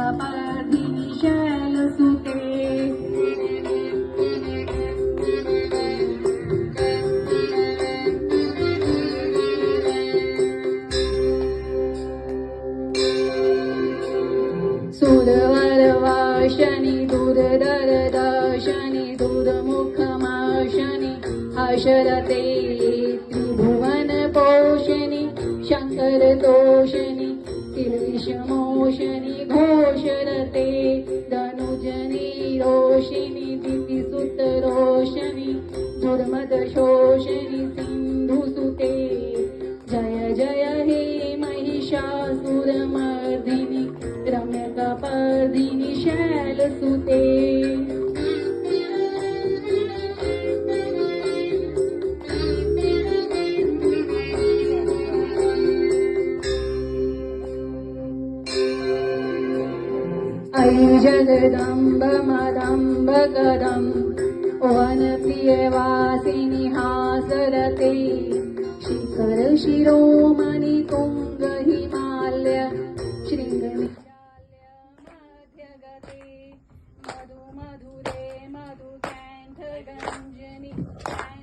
रम्यकपर्दिनि शैलसुते सुरवरवाशनि दुर्धरदर्शनि दुर्मुखमाशनि हशरते त्रिभुवनपोषणि शङ्करतोषणि तिर्विषमोषणि घोषरते धनुजनि रोषिणि दितिसुतरोषणि दुर्मदशोषणि सिन्धुसुते जय जय हे महिषासुरमर्दिनि रम्यकपर्दिनि शैलसुते ऐ जगदम्ब मदम्ब कदम् वनप्रियवासिनि हासरते शिखर शिरोमणि तुङ्ग हिमालय शृङ्गनि मध्यगते मधु मधुरे मधु कैन्थ गञ्जनि